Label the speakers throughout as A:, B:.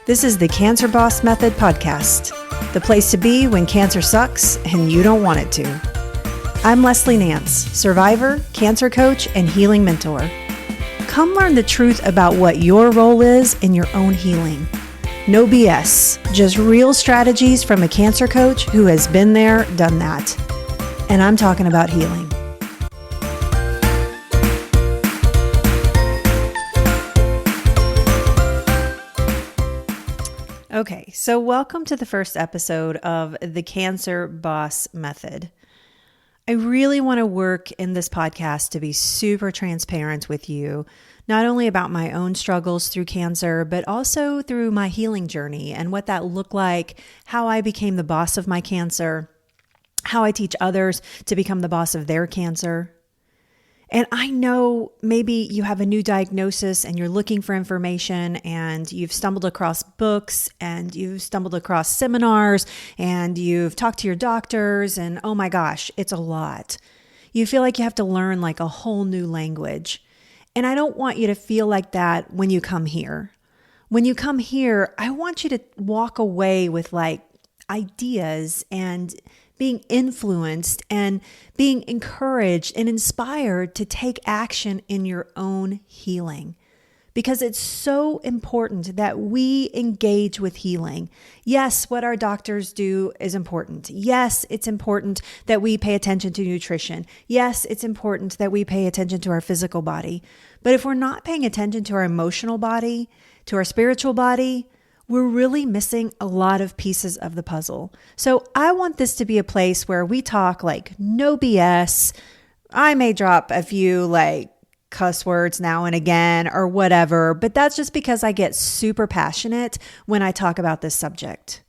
A: This is the Cancer Boss Method podcast, the place to be when cancer sucks and you don't want it to. I'm Leslie Nance, survivor, cancer coach, and healing mentor. Come learn the truth about what your role is in your own healing. No BS, just real strategies from a cancer coach who has been there, done that. And I'm talking about healing. Okay, so welcome to the first episode of the Cancer Boss Method. I really want to work in this podcast to be super transparent with you, not only about my own struggles through cancer, but also through my healing journey and what that looked like, how I became the boss of my cancer, how I teach others to become the boss of their cancer. And I know maybe you have a new diagnosis and you're looking for information and you've stumbled across books and you've stumbled across seminars and you've talked to your doctors and oh my gosh, it's a lot. You feel like you have to learn like a whole new language. And I don't want you to feel like that when you come here. When you come here, I want you to walk away with like ideas and being influenced and being encouraged and inspired to take action in your own healing. Because it's so important that we engage with healing. Yes, what our doctors do is important. Yes, it's important that we pay attention to nutrition. Yes, it's important that we pay attention to our physical body. But if we're not paying attention to our emotional body, to our spiritual body, we're really missing a lot of pieces of the puzzle. So I want this to be a place where we talk like no BS. I may drop a few like cuss words now and again or whatever, but that's just because I get super passionate when I talk about this subject.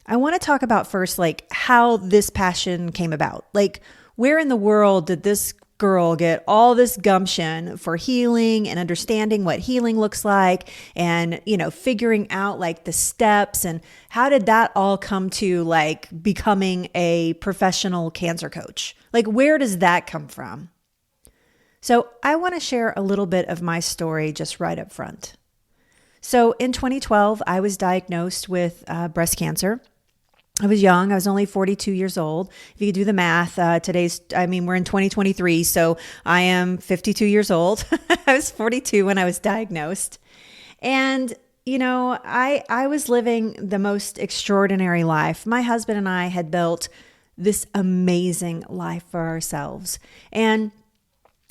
A: I want to talk about first like how this passion came about. Like where in the world did this girl get all this gumption for healing and understanding what healing looks like and, figuring out like the steps and how did that all come to like becoming a professional cancer coach? Like, where does that come from? So I want to share a little bit of my story just right up front. So in 2012, I was diagnosed with breast cancer. I was young. I was only 42 years old. If you could do the math, we're in 2023, so I am 52 years old. I was 42 when I was diagnosed. And, I was living the most extraordinary life. My husband and I had built this amazing life for ourselves. And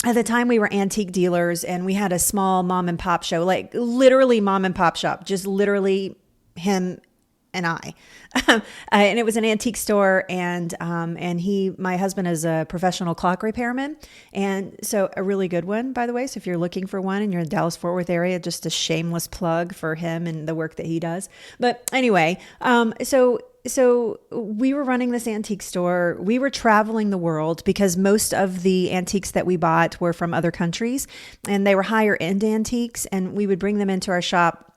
A: at the time we were antique dealers and we had a small mom and pop show, like literally mom and pop shop, just literally him and I. And it was an antique store and my husband is a professional clock repairman. And so a really good one, by the way. So if you're looking for one and you're in the Dallas-Fort Worth area, just a shameless plug for him and the work that he does. But anyway, so we were running this antique store. We were traveling the world because most of the antiques that we bought were from other countries and they were higher end antiques and we would bring them into our shop.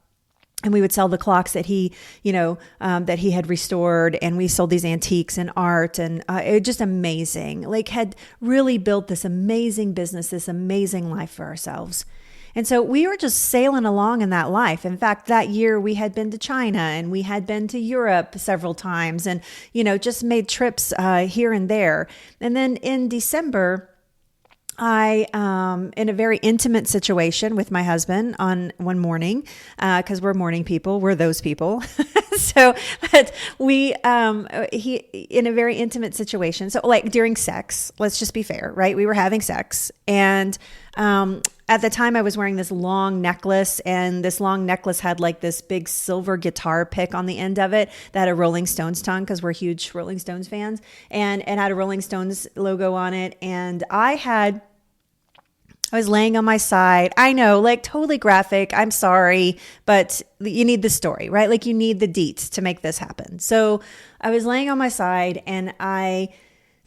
A: And we would sell the clocks that he had restored, and we sold these antiques and art, and it was just amazing. Like, had really built this amazing business, this amazing life for ourselves. And so we were just sailing along in that life. In fact, that year we had been to China and we had been to Europe several times, and just made trips here and there. And then in December, I, in a very intimate situation with my husband on one morning, cause we're morning people, we're those people. But he, in a very intimate situation. So like during sex, let's just be fair, right? We were having sex and, at the time I was wearing this long necklace and this long necklace had like this big silver guitar pick on the end of it that had a Rolling Stones tongue because we're huge Rolling Stones fans and it had a Rolling Stones logo on it. And I was laying on my side. I know, like totally graphic. I'm sorry, but you need the story, right? Like you need the deets to make this happen. So I was laying on my side and I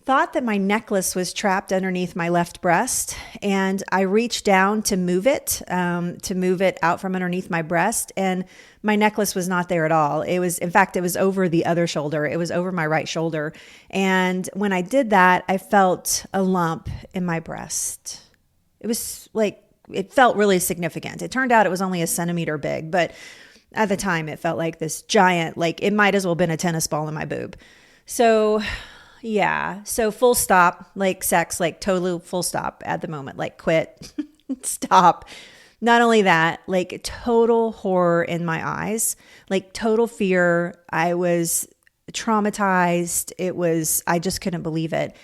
A: thought that my necklace was trapped underneath my left breast. And I reached down to move it out from underneath my breast. And my necklace was not there at all. It was over the other shoulder. It was over my right shoulder. And when I did that, I felt a lump in my breast. It was like, it felt really significant. It turned out it was only a centimeter big, but At the time, it felt like this giant, like it might as well have been a tennis ball in my boob. So yeah, so full stop, like sex, like totally full stop at the moment, like quit, stop. Not only that, like total horror in my eyes, like total fear. I was traumatized. I just couldn't believe it.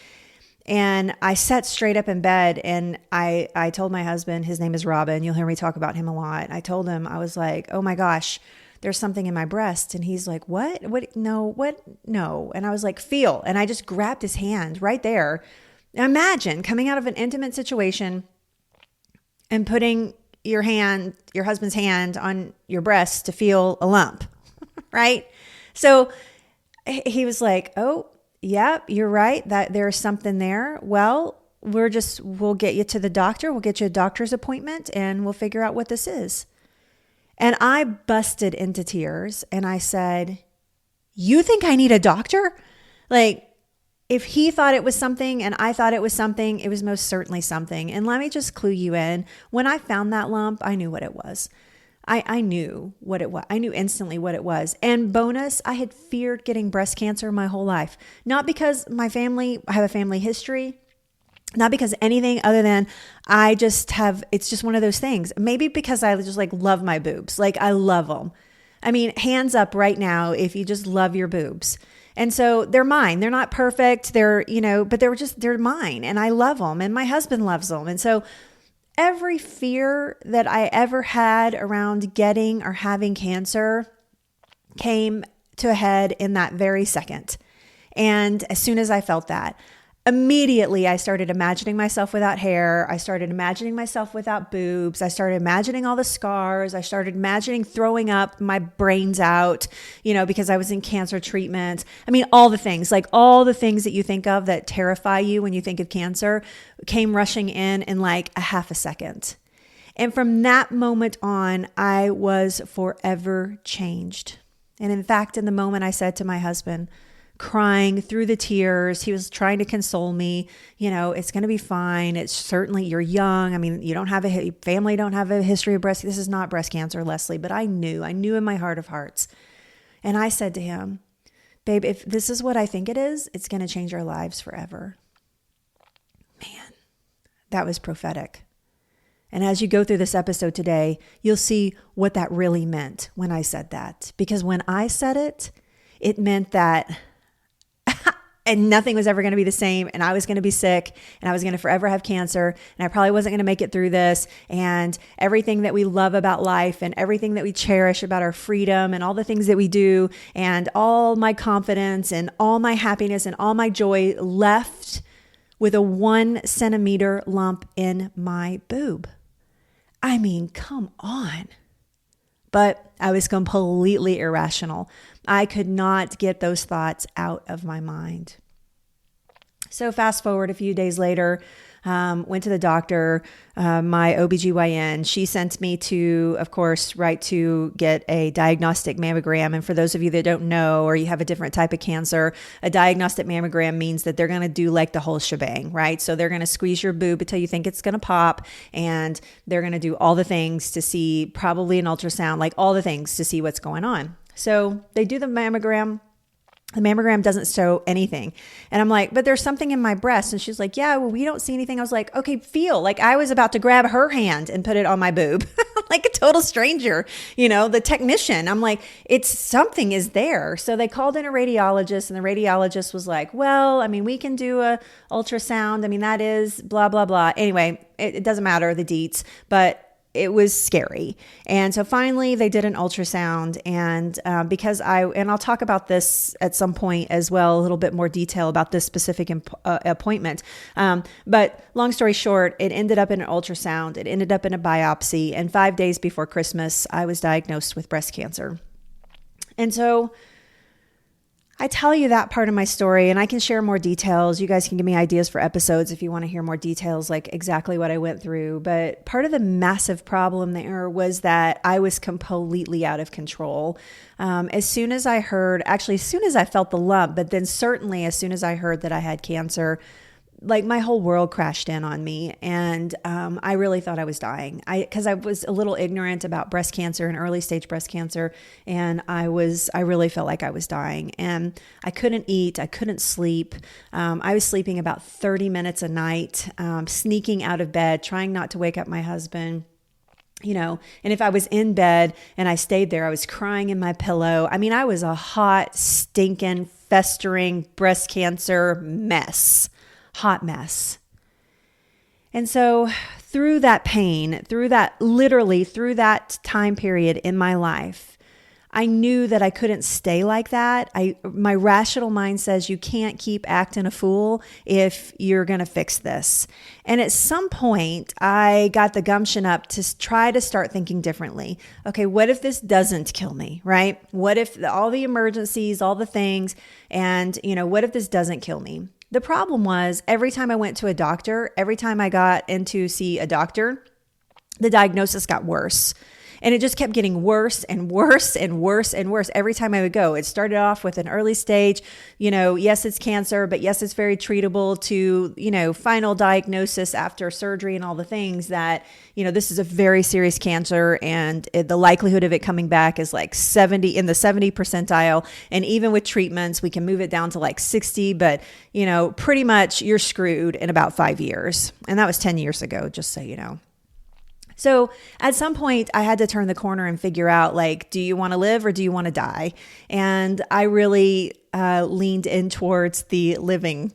A: And I sat straight up in bed and I told my husband, his name is Robin. You'll hear me talk about him a lot. I told him, I was like, oh my gosh, there's something in my breast. And he's like, what? What? No, what? No. And I was like, feel. And I just grabbed his hand right there. Now imagine coming out of an intimate situation and putting your husband's hand on your breast to feel a lump, right? So he was like, oh, yep, you're right that there's something there. Well, we'll get you to the doctor. We'll get you a doctor's appointment and we'll figure out what this is. And I busted into tears and I said, you think I need a doctor? Like, if he thought it was something and I thought it was something, it was most certainly something. And let me just clue you in. When I found that lump, I knew what it was. I knew what it was. I knew instantly what it was. And bonus, I had feared getting breast cancer my whole life. Not because I have a family history, not because anything other than it's just one of those things. Maybe because I just like love my boobs. Like I love them. I mean, hands up right now if you just love your boobs. And so they're mine. They're not perfect. But they're mine and I love them and my husband loves them. And so every fear that I ever had around getting or having cancer came to a head in that very second. And as soon as I felt that, immediately I started imagining myself without hair. I started imagining myself without boobs. I started imagining all the scars. I started imagining throwing up my brains out, because I was in cancer treatment. I mean, all the things that you think of that terrify you when you think of cancer came rushing in like a half a second. And from that moment on, I was forever changed. And in fact, in the moment I said to my husband, crying through the tears. He was trying to console me. It's going to be fine. It's certainly, you're young. I mean, you don't have family don't have a history of this is not breast cancer, Leslie, but I knew in my heart of hearts. And I said to him, babe, if this is what I think it is, it's going to change our lives forever. Man, that was prophetic. And as you go through this episode today, you'll see what that really meant when I said that. Because when I said it, it meant that and nothing was ever going to be the same. And I was going to be sick and I was going to forever have cancer. And I probably wasn't going to make it through this. And everything that we love about life and everything that we cherish about our freedom and all the things that we do and all my confidence and all my happiness and all my joy left with a 1 centimeter lump in my boob. I mean, come on. But I was completely irrational. I could not get those thoughts out of my mind. So fast forward a few days later, went to the doctor, my OBGYN. She sent me to, of course, to get a diagnostic mammogram. And for those of you that don't know, or you have a different type of cancer, a diagnostic mammogram means that they're going to do like the whole shebang, right? So they're going to squeeze your boob until you think it's going to pop. And they're going to do all the things to see, probably an ultrasound, like all the things to see what's going on. So they do the mammogram. The mammogram doesn't show anything. And I'm like, but there's something in my breast. And she's like, yeah, well, we don't see anything. I was like, okay, feel. Like I was about to grab her hand and put it on my boob like a total stranger, the technician. I'm like, something is there. So they called in a radiologist and the radiologist was like, well, I mean, we can do a ultrasound. I mean, that is blah, blah, blah. Anyway, it doesn't matter the deets, but it was scary. And so finally they did an ultrasound and I'll talk about this at some point as well, a little bit more detail about this specific appointment. But long story short, it ended up in an ultrasound. It ended up in a biopsy. And 5 days before Christmas, I was diagnosed with breast cancer. And so I tell you that part of my story and I can share more details. You guys can give me ideas for episodes if you want to hear more details, like exactly what I went through. But part of the massive problem there was that I was completely out of control. As soon as I felt the lump, but then certainly as soon as I heard that I had cancer, like my whole world crashed in on me, and I really thought I was dying. Because I was a little ignorant about breast cancer and early stage breast cancer, and I really felt like I was dying, and I couldn't eat, I couldn't sleep. I was sleeping about 30 minutes a night, sneaking out of bed, trying not to wake up my husband. And if I was in bed and I stayed there, I was crying in my pillow. I mean, I was a hot, stinking, festering breast cancer mess, hot mess. And so through that pain, through that time period in my life, I knew that I couldn't stay like that. My rational mind says you can't keep acting a fool if you're going to fix this. And at some point, I got the gumption up to try to start thinking differently. Okay, what if this doesn't kill me, right? What if all the emergencies, all the things, and what if this doesn't kill me? The problem was every time I went to a doctor, every time I got in to see a doctor, the diagnosis got worse. And it just kept getting worse and worse and worse and worse every time I would go. It started off with an early stage, yes, it's cancer, but yes, it's very treatable, to, final diagnosis after surgery and all the things that, this is a very serious cancer, and the likelihood of it coming back is like 70 in the 70 percentile. And even with treatments, we can move it down to like 60, but pretty much you're screwed in about 5 years. And that was 10 years ago, just so you know. So at some point I had to turn the corner and figure out, like, do you want to live or do you want to die? And I really leaned in towards the living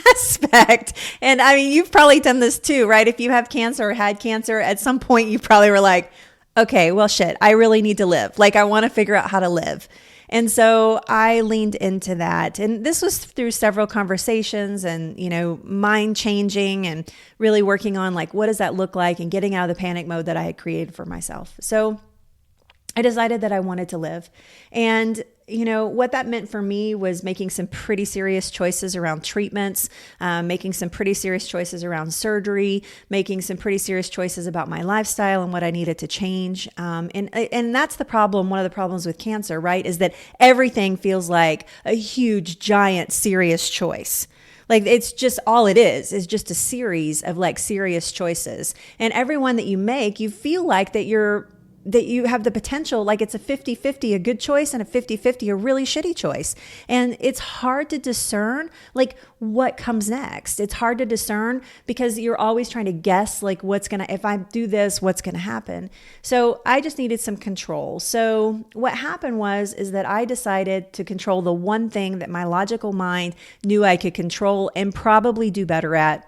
A: aspect. And I mean, you've probably done this too, right? If you have cancer or had cancer, at some point you probably were like, okay, well, shit, I really need to live. Like, I want to figure out how to live. And so I leaned into that. And this was through several conversations and, mind changing and really working on, like, what does that look like, and getting out of the panic mode that I had created for myself. So I decided that I wanted to live. And what that meant for me was making some pretty serious choices around treatments, making some pretty serious choices around surgery, making some pretty serious choices about my lifestyle and what I needed to change. And that's the problem. One of the problems with cancer, right, is that everything feels like a huge, giant, serious choice. Like, it's just all it is just a series of like serious choices. And every one that you make, you feel like that you have the potential, like it's a 50-50, a good choice, and a 50-50, a really shitty choice. And it's hard to discern like what comes next. It's hard to discern because you're always trying to guess, like, if I do this, what's going to happen? So I just needed some control. So what happened is that I decided to control the one thing that my logical mind knew I could control and probably do better at,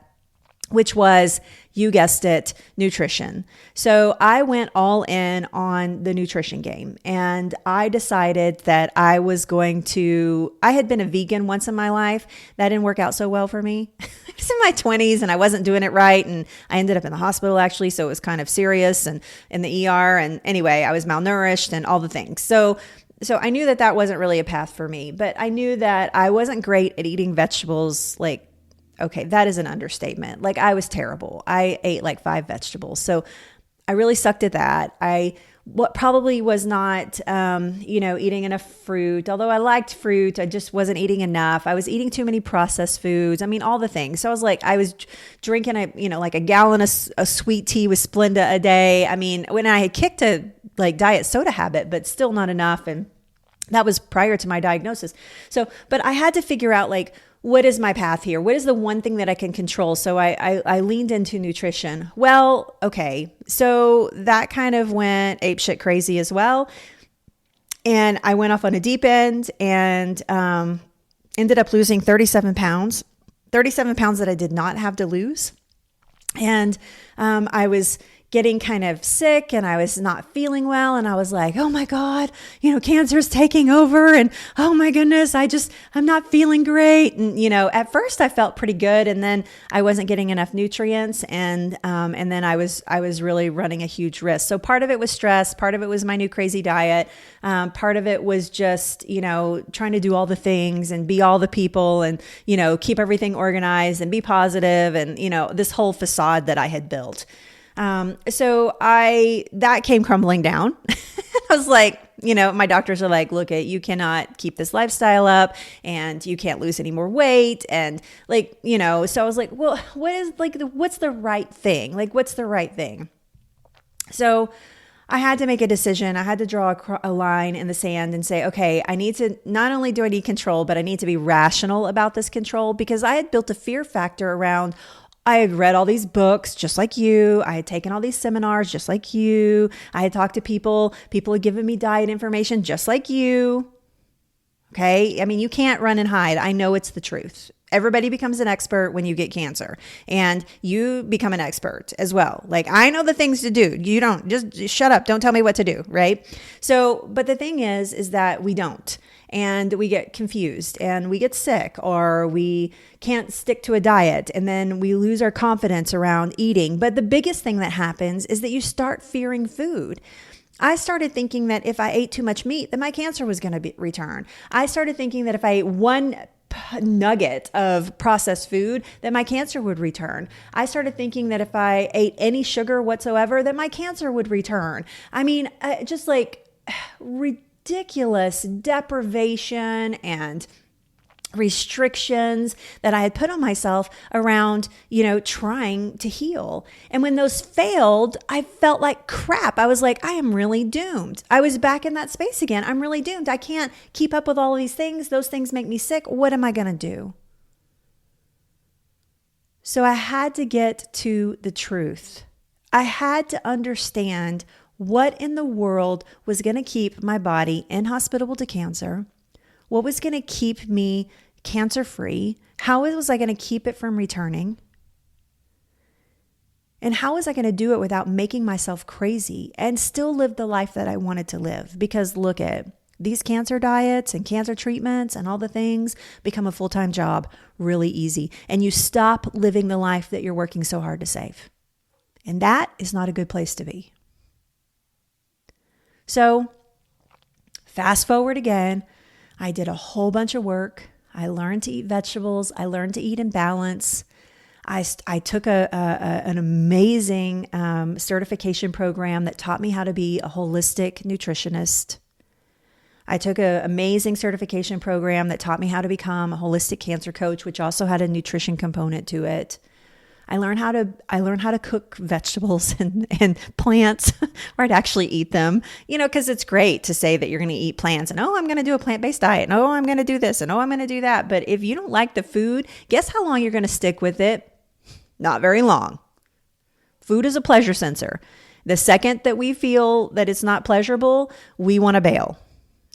A: which was, you guessed it, nutrition. So I went all in on the nutrition game, and I decided that I had been a vegan once in my life. That didn't work out so well for me. I was in my 20s and I wasn't doing it right. And I ended up in the hospital actually. So it was kind of serious, and in the ER. And anyway, I was malnourished and all the things. So I knew that wasn't really a path for me, but I knew that I wasn't great at eating vegetables. Like, okay, that is an understatement. Like, I was terrible. I ate like 5 vegetables. So I really sucked at that. What probably was not, eating enough fruit. Although I liked fruit, I just wasn't eating enough. I was eating too many processed foods. I mean, all the things. So I was drinking like a gallon of sweet tea with Splenda a day. I mean, when I had kicked a like diet soda habit, but still not enough. And that was prior to my diagnosis. So, but I had to figure out, like, what is my path here? What is the one thing that I can control? So I leaned into nutrition. Well, okay. So that kind of went apeshit crazy as well. And I went off on a deep end and ended up losing 37 pounds that I did not have to lose. And I was getting kind of sick and I was not feeling well. And I was like, oh my God, cancer's taking over. And oh my goodness, I'm not feeling great. And, at first I felt pretty good. And then I wasn't getting enough nutrients. And then I was really running a huge risk. So part of it was stress. Part of it was my new crazy diet. Part of it was just, trying to do all the things and be all the people and, keep everything organized and be positive and, this whole facade that I had built. So that came crumbling down. I was like, my doctors are like, look, you cannot keep this lifestyle up and you can't lose any more weight. And so I was like, well, what's the right thing? What's the right thing? So I had to make a decision. I had to draw a line in the sand and say, okay, not only do I need control, but I need to be rational about this control, because I had built a fear factor around, I had read all these books just like you. I had taken all these seminars just like you. I had talked to people. People had given me diet information just like you. Okay. I mean, you can't run and hide. I know it's the truth. Everybody becomes an expert when you get cancer, and you become an expert as well. I know the things to do. You don't just shut up. Don't tell me what to do. Right. So, but the thing is that we don't, and we get confused and we get sick, or we can't stick to a diet, and then we lose our confidence around eating. But the biggest thing that happens is that you start fearing food. I started thinking that if I ate too much meat, then my cancer was going to return. I started thinking that if I ate one nugget of processed food, that my cancer would return. I started thinking that if I ate any sugar whatsoever, that my cancer would return. I mean, just ridiculous deprivation and restrictions that I had put on myself around, trying to heal. And when those failed, I felt like crap. I was like, I am really doomed. I was back in that space again. I'm really doomed. I can't keep up with all of these things. Those things make me sick. What am I going to do? So I had to get to the truth. I had to understand what in the world was going to keep my body inhospitable to cancer. What was going to keep me cancer-free? How was I going to keep it from returning? And how was I going to do it without making myself crazy and still live the life that I wanted to live? Because look at these cancer diets and cancer treatments and all the things become a full-time job really easy. And you stop living the life that you're working so hard to save. And that is not a good place to be. So fast forward again. I did a whole bunch of work. I learned to eat vegetables. I learned to eat in balance. I took an amazing certification program that taught me how to be a holistic nutritionist. I took an amazing certification program that taught me how to become a holistic cancer coach, which also had a nutrition component to it. I learned how to cook vegetables and plants, or I'd actually eat them, because it's great to say that you're going to eat plants and, oh, I'm going to do a plant-based diet. And, oh, I'm going to do this. And, oh, I'm going to do that. But if you don't like the food, guess how long you're going to stick with it? Not very long. Food is a pleasure sensor. The second that we feel that it's not pleasurable, we want to bail.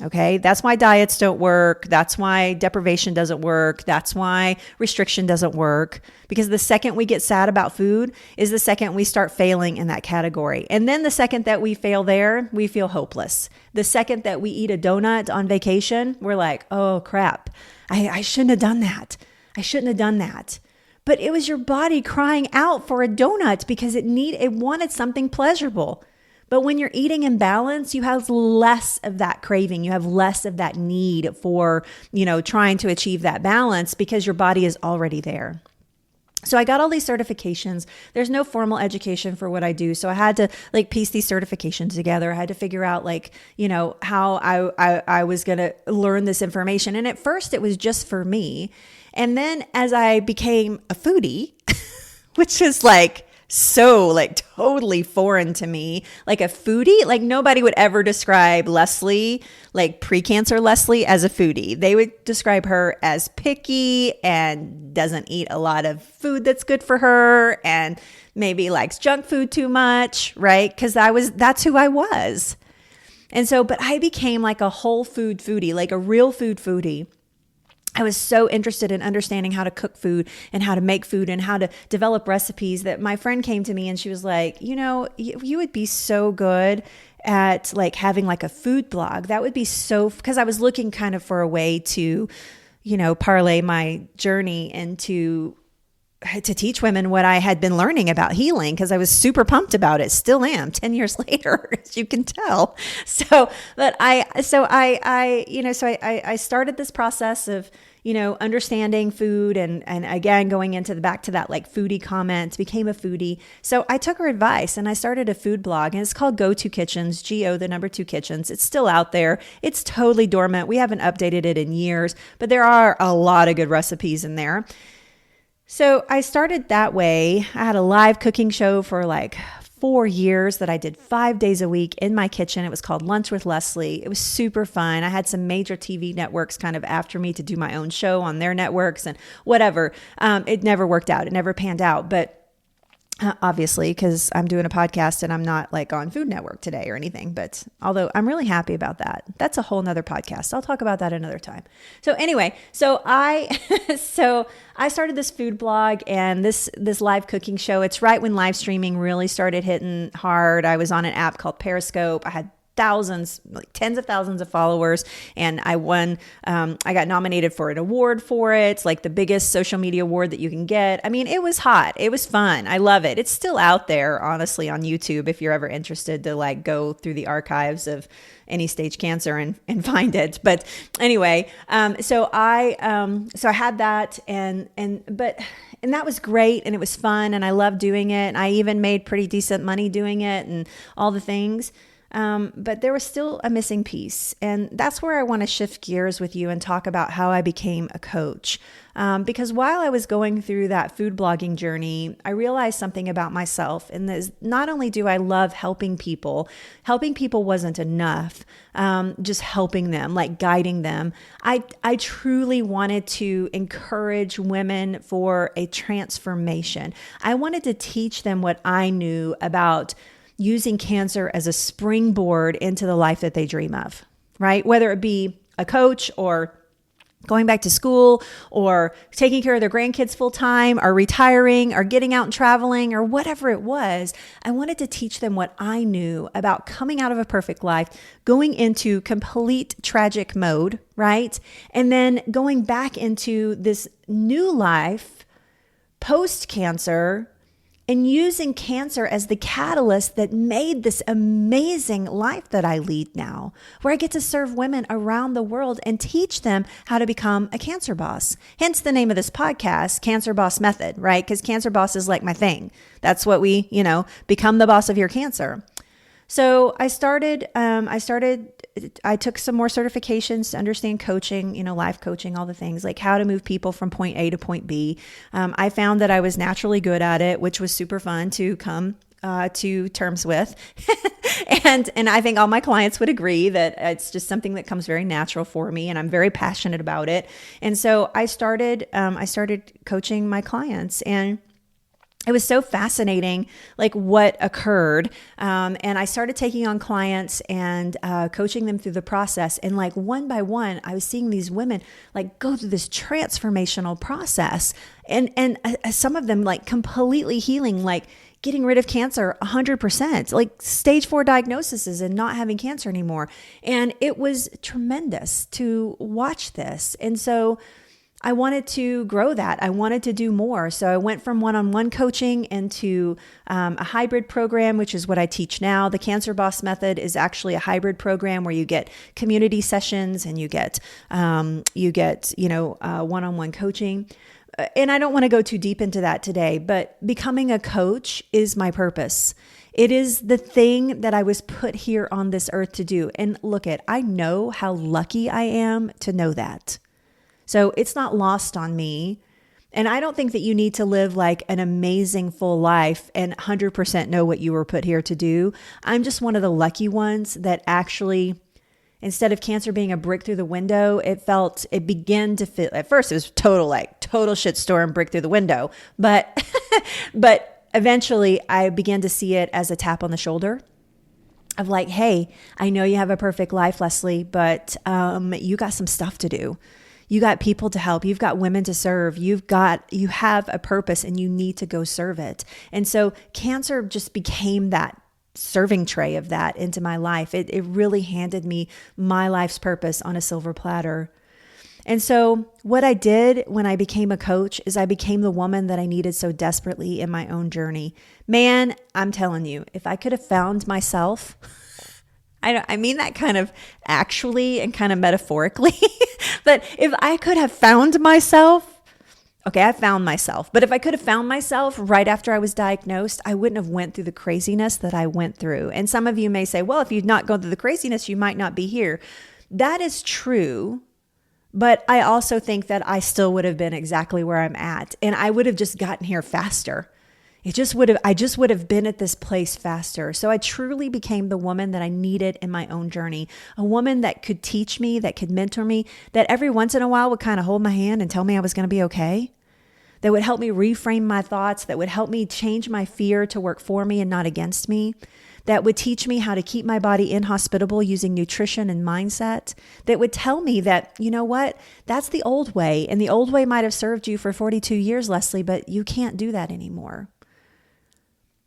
A: Okay, that's why diets don't work. That's why deprivation doesn't work. That's why restriction doesn't work. Because the second we get sad about food is the second we start failing in that category. And then the second that we fail there, we feel hopeless. The second that we eat a donut on vacation, we're like, oh crap, I shouldn't have done that. I shouldn't have done that. But it was your body crying out for a donut because it wanted something pleasurable. But when you're eating in balance, you have less of that craving. You have less of that need for, trying to achieve that balance because your body is already there. So I got all these certifications. There's no formal education for what I do. So I had to piece these certifications together. I had to figure out how I was going to learn this information. And at first it was just for me. And then as I became a foodie, which is so totally foreign to me, a foodie, nobody would ever describe Leslie, pre-cancer Leslie, as a foodie. They would describe her as picky and doesn't eat a lot of food that's good for her and maybe likes junk food too much, right? Because that's who I was. And so, but I became a whole food foodie, a real food foodie. I was so interested in understanding how to cook food and how to make food and how to develop recipes that my friend came to me and she was like, you would be so good at having a food blog. That would be because I was looking kind of for a way to, parlay my journey into to teach women what I had been learning about healing, because I was super pumped about it. Still am 10 years later, as you can tell. So I started this process of, understanding food and again, going into back to that like foodie comment, became a foodie. So I took her advice and I started a food blog, and it's called Go To Kitchens, GO2 Kitchens. It's still out there. It's totally dormant. We haven't updated it in years, but there are a lot of good recipes in there. So I started that way. I had a live cooking show for like 4 years that I did 5 days a week in my kitchen. It was called Lunch with Leslie. It was super fun. I had some major TV networks kind of after me to do my own show on their networks and whatever. It never worked out. It never panned out. But obviously, because I'm doing a podcast and I'm not like on Food Network today or anything, but although I'm really happy about that. That's a whole nother podcast. I'll talk about that another time. So anyway, so I started this food blog and this live cooking show. It's right when live streaming really started hitting hard. I was on an app called Periscope. I had thousands, like tens of thousands of followers. And I won, I got nominated for an award for it. It's like the biggest social media award that you can get. I mean, it was hot. It was fun. I love it. It's still out there, honestly, on YouTube, if you're ever interested to like go through the archives of any stage cancer and find it. But anyway, so I had that and that was great. And it was fun. And I loved doing it. And I even made pretty decent money doing it and all the things. But there was still a missing piece. And that's where I want to shift gears with you and talk about how I became a coach. Because while I was going through that food blogging journey, I realized something about myself. And that is, not only do I love helping people wasn't enough. Just helping them, like guiding them. I truly wanted to encourage women for a transformation. I wanted to teach them what I knew about using cancer as a springboard into the life that they dream of, right? Whether it be a coach or going back to school or taking care of their grandkids full time or retiring or getting out and traveling or whatever it was, I wanted to teach them what I knew about coming out of a perfect life, going into complete tragic mode, right? And then going back into this new life post-cancer and using cancer as the catalyst that made this amazing life that I lead now, where I get to serve women around the world and teach them how to become a cancer boss. Hence the name of this podcast, Cancer Boss Method, right? Because Cancer Boss is like my thing. That's what we, become the boss of your cancer. So I took some more certifications to understand coaching, life coaching, all the things like how to move people from point A to point B. I found that I was naturally good at it, which was super fun to come to terms with. and I think all my clients would agree that it's just something that comes very natural for me and I'm very passionate about it. And so I started coaching my clients, and it was so fascinating, like what occurred. And I started taking on clients and coaching them through the process. And like one by one, I was seeing these women like go through this transformational process. And some of them like completely healing, like getting rid of cancer 100%, like stage 4 diagnoses and not having cancer anymore. And it was tremendous to watch this. And so I wanted to grow that. I wanted to do more. So I went from one-on-one coaching into a hybrid program, which is what I teach now. The Cancer Boss Method is actually a hybrid program where you get community sessions and you get one-on-one coaching. And I don't want to go too deep into that today, but becoming a coach is my purpose. It is the thing that I was put here on this earth to do. And I know how lucky I am to know that. So it's not lost on me. And I don't think that you need to live like an amazing full life and 100% know what you were put here to do. I'm just one of the lucky ones that actually, instead of cancer being a brick through the window, it began to feel, at first it was total shitstorm, brick through the window. But eventually I began to see it as a tap on the shoulder of like, hey, I know you have a perfect life, Leslie, but you got some stuff to do. You got people to help. You've got women to serve. You have a purpose and you need to go serve it. And so cancer just became that serving tray of that into my life. It really handed me my life's purpose on a silver platter. And so what I did when I became a coach is I became the woman that I needed so desperately in my own journey. Man, I'm telling you, if I could have found myself, I mean that kind of actually and kind of metaphorically. But if I could have found myself, okay, I found myself. But if I could have found myself right after I was diagnosed, I wouldn't have went through the craziness that I went through. And some of you may say, well, if you'd not gone through the craziness, you might not be here. That is true. But I also think that I still would have been exactly where I'm at. And I would have just gotten here faster. I just would have been at this place faster. So I truly became the woman that I needed in my own journey. A woman that could teach me, that could mentor me, that every once in a while would kind of hold my hand and tell me I was going to be okay. That would help me reframe my thoughts, that would help me change my fear to work for me and not against me, that would teach me how to keep my body inhospitable using nutrition and mindset, that would tell me that, you know what, that's the old way. And the old way might have served you for 42 years, Leslie, but you can't do that anymore.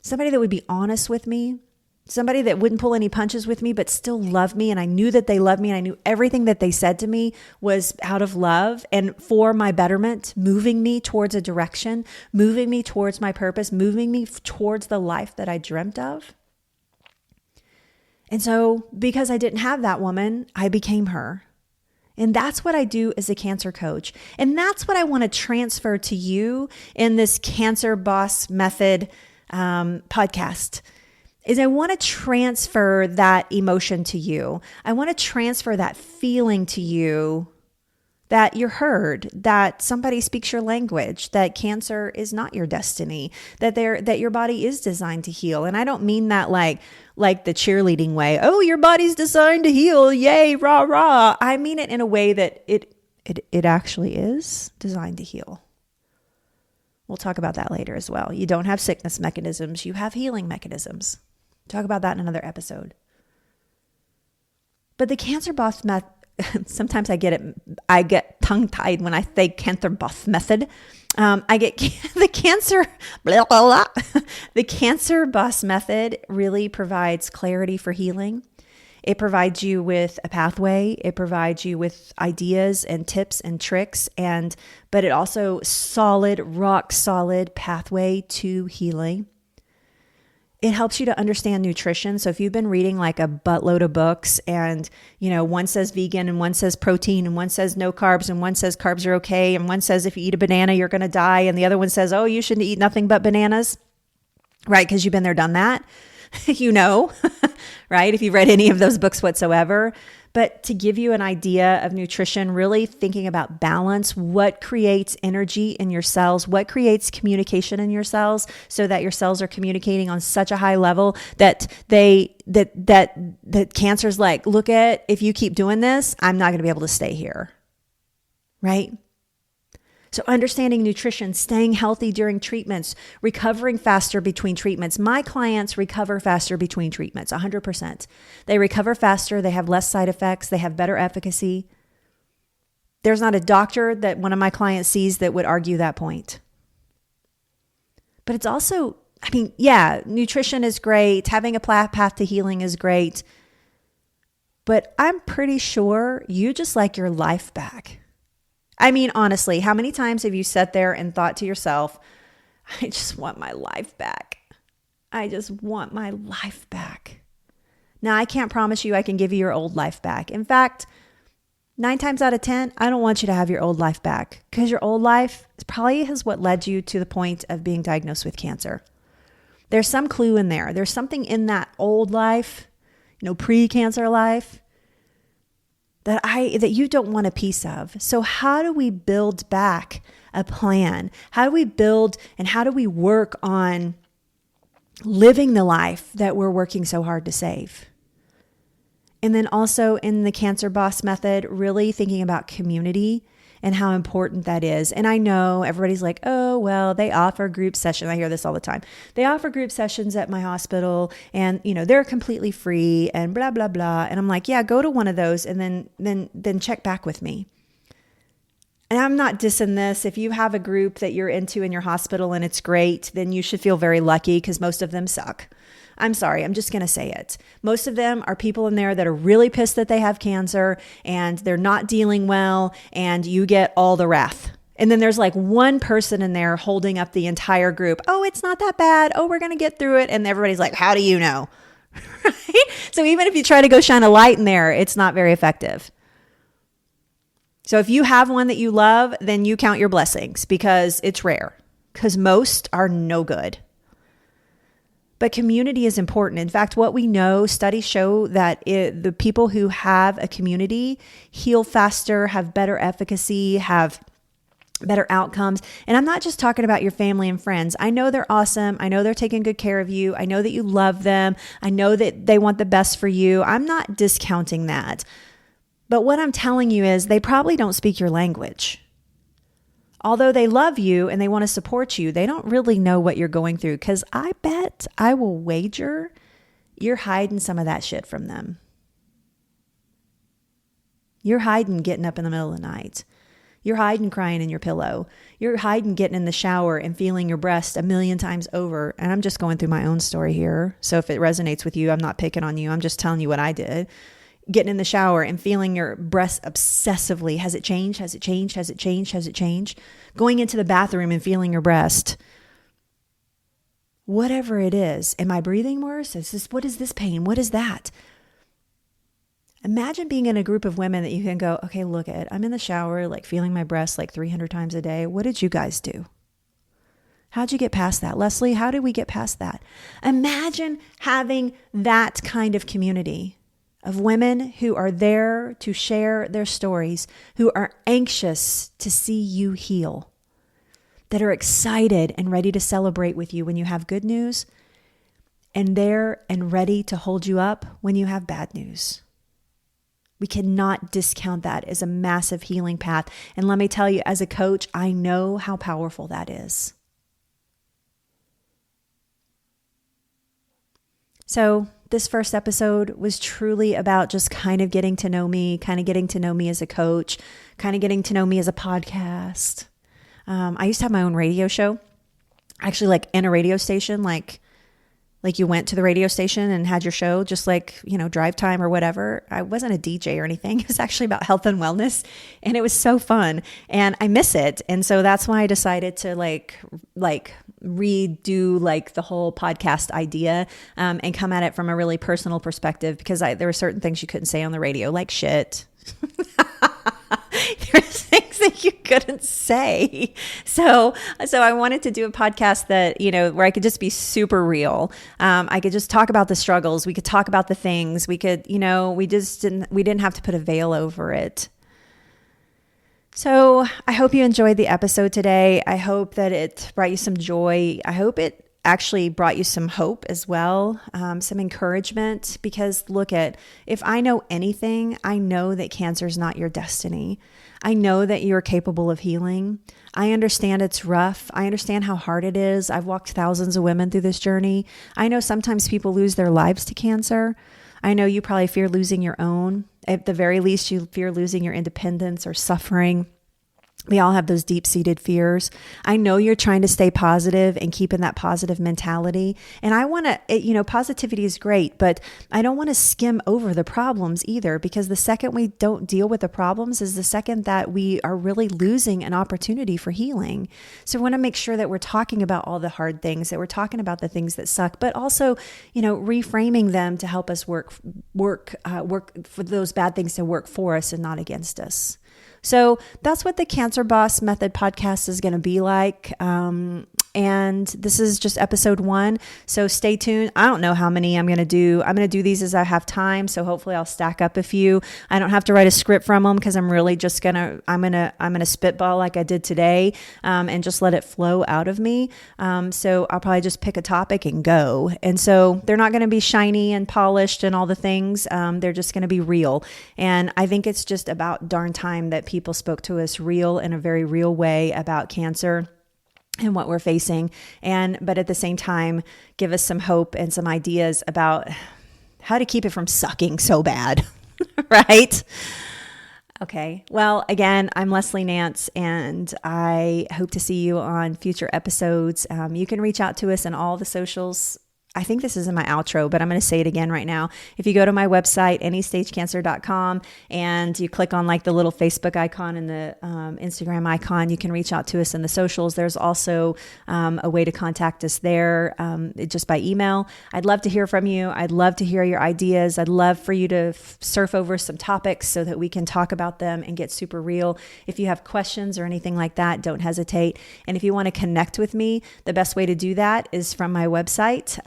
A: Somebody that would be honest with me, somebody that wouldn't pull any punches with me, but still love me. And I knew that they loved me. And I knew everything that they said to me was out of love and for my betterment, moving me towards a direction, moving me towards my purpose, moving me towards the life that I dreamt of. And so because I didn't have that woman, I became her. And that's what I do as a cancer coach. And that's what I want to transfer to you in this Cancer Boss Method podcast. Is I want to transfer that emotion to you. I want to transfer that feeling to you that you're heard, that somebody speaks your language, that cancer is not your destiny, that your body is designed to heal. And I don't mean that like the cheerleading way. Oh, your body's designed to heal. Yay, rah, rah. I mean it in a way that it actually is designed to heal. We'll talk about that later as well. You don't have sickness mechanisms. You have healing mechanisms. Talk about that in another episode. But the Cancer Boss method, sometimes I get tongue-tied when I say Cancer Boss method. I get the cancer, blah, blah, blah. The Cancer Boss method really provides clarity for healing. It provides you with a pathway. It provides you with ideas and tips and tricks, but it also rock solid pathway to healing. It helps you to understand nutrition. So if you've been reading like a buttload of books and, one says vegan and one says protein and one says no carbs and one says carbs are okay and one says if you eat a banana, you're going to die. And the other one says, oh, you shouldn't eat nothing but bananas, right? Because you've been there, done that, right? If you've read any of those books whatsoever. But to give you an idea of nutrition, really thinking about balance, what creates energy in your cells, what creates communication in your cells so that your cells are communicating on such a high level that cancer's like, look at, if you keep doing this, I'm not going to be able to stay here, right? So understanding nutrition, staying healthy during treatments, recovering faster between treatments. My clients recover faster between treatments, 100%. They recover faster. They have less side effects. They have better efficacy. There's not a doctor that one of my clients sees that would argue that point. But it's also, nutrition is great. Having a path to healing is great. But I'm pretty sure you just like your life back. Honestly, how many times have you sat there and thought to yourself, I just want my life back. I just want my life back. Now, I can't promise you I can give you your old life back. In fact, 9 times out of 10, I don't want you to have your old life back because your old life probably is what led you to the point of being diagnosed with cancer. There's some clue in there. There's something in that old life, pre-cancer life, that you don't want a piece of. So how do we build back a plan? How do we build and how do we work on living the life that we're working so hard to save? And then also in the Cancer Boss method, really thinking about community and how important that is. And I know everybody's like, oh, well, they offer group sessions. I hear this all the time. They offer group sessions at my hospital and, they're completely free and blah, blah, blah. And I'm like, yeah, go to one of those and then check back with me. And I'm not dissing this. If you have a group that you're into in your hospital and it's great, then you should feel very lucky because most of them suck. I'm sorry, I'm just going to say it. Most of them are people in there that are really pissed that they have cancer and they're not dealing well and you get all the wrath. And then there's like one person in there holding up the entire group. Oh, it's not that bad. Oh, we're going to get through it. And everybody's like, how do you know? right? So even if you try to go shine a light in there, it's not very effective. So if you have one that you love, then you count your blessings because it's rare, because most are no good. But community is important. In fact, what we know, studies show that the people who have a community heal faster, have better efficacy, have better outcomes. And I'm not just talking about your family and friends. I know they're awesome. I know they're taking good care of you. I know that you love them. I know that they want the best for you. I'm not discounting that. But what I'm telling you is they probably don't speak your language. Although they love you and they want to support you, they don't really know what you're going through, because I will wager you're hiding some of that shit from them. You're hiding getting up in the middle of the night. You're hiding crying in your pillow. You're hiding getting in the shower and feeling your breast 1,000,000 times over. And I'm just going through my own story here. So if it resonates with you, I'm not picking on you. I'm just telling you what I did. Getting in the shower and feeling your breast obsessively. Has it changed? Has it changed? Has it changed? Has it changed? Going into the bathroom and feeling your breast. Whatever it is. Am I breathing worse? What is this pain? What is that? Imagine being in a group of women that you can go, okay, look at, I'm in the shower, like feeling my breast like 300 times a day. What did you guys do? How'd you get past that? Leslie, how did we get past that? Imagine having that kind of community of women who are there to share their stories, who are anxious to see you heal, that are excited and ready to celebrate with you when you have good news, and there and ready to hold you up when you have bad news. We cannot discount that as a massive healing path. And let me tell you, as a coach, I know how powerful that is. So this first episode was truly about just kind of getting to know me, kind of getting to know me as a coach, kind of getting to know me as a podcast. I used to have my own radio show, actually like in a radio station, like you went to the radio station and had your show, just like, drive time or whatever. I wasn't a DJ or anything. It was actually about health and wellness, and it was so fun, and I miss it. And so that's why I decided to like redo like the whole podcast idea, and come at it from a really personal perspective, because there were certain things you couldn't say on the radio, like shit. There's things that you couldn't say. So I wanted to do a podcast that, where I could just be super real. I could just talk about the struggles. We could talk about the things. We could, we didn't have to put a veil over it. So I hope you enjoyed the episode today. I hope that it brought you some joy. I hope it actually brought you some hope as well, some encouragement, because if I know anything, I know that cancer is not your destiny. I know that you're capable of healing. I understand it's rough. I understand how hard it is. I've walked thousands of women through this journey. I know sometimes people lose their lives to cancer. I know you probably fear losing your own. At the very least, you fear losing your independence or suffering. We all have those deep-seated fears. I know you're trying to stay positive and keep in that positive mentality. And I want to, positivity is great, but I don't want to skim over the problems either, because the second we don't deal with the problems is the second that we are really losing an opportunity for healing. So we want to make sure that we're talking about all the hard things, that we're talking about the things that suck, but also, reframing them to help us work for those bad things to work for us and not against us. So that's what the Cancer Boss Method podcast is going to be like. And this is just episode 1. So stay tuned. I don't know how many I'm going to do. I'm going to do these as I have time. So hopefully I'll stack up a few. I don't have to write a script from them, because I'm really just I'm going to spitball like I did today, and just let it flow out of me. So I'll probably just pick a topic and go. And so they're not going to be shiny and polished and all the things. They're just going to be real. And I think it's just about darn time that people spoke to us in a very real way about cancer and what we're facing, but at the same time, give us some hope and some ideas about how to keep it from sucking so bad, right? Okay. Well, again, I'm Leslie Nance, and I hope to see you on future episodes. You can reach out to us in all the socials I think this is in my outro, but I'm going to say it again right now. If you go to my website, anystagecancer.com, and you click on like the little Facebook icon and the Instagram icon, you can reach out to us in the socials. There's also a way to contact us there just by email. I'd love to hear from you. I'd love to hear your ideas. I'd love for you to surf over some topics so that we can talk about them and get super real. If you have questions or anything like that, don't hesitate. And if you want to connect with me, the best way to do that is from my website.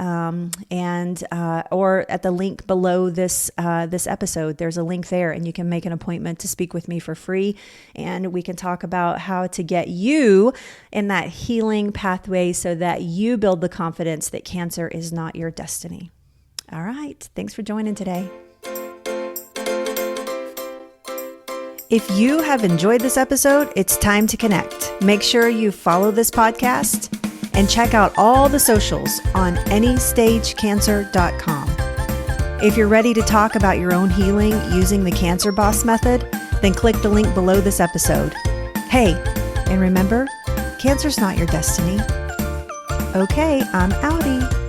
A: Or at the link below this episode, there's a link there, and you can make an appointment to speak with me for free, and we can talk about how to get you in that healing pathway so that you build the confidence that cancer is not your destiny. All right, thanks for joining today. If you have enjoyed this episode, it's time to connect. Make sure you follow this podcast and check out all the socials on anystagecancer.com. If you're ready to talk about your own healing using the Cancer Boss method, then click the link below this episode. Hey, and remember, cancer's not your destiny. Okay, I'm outie.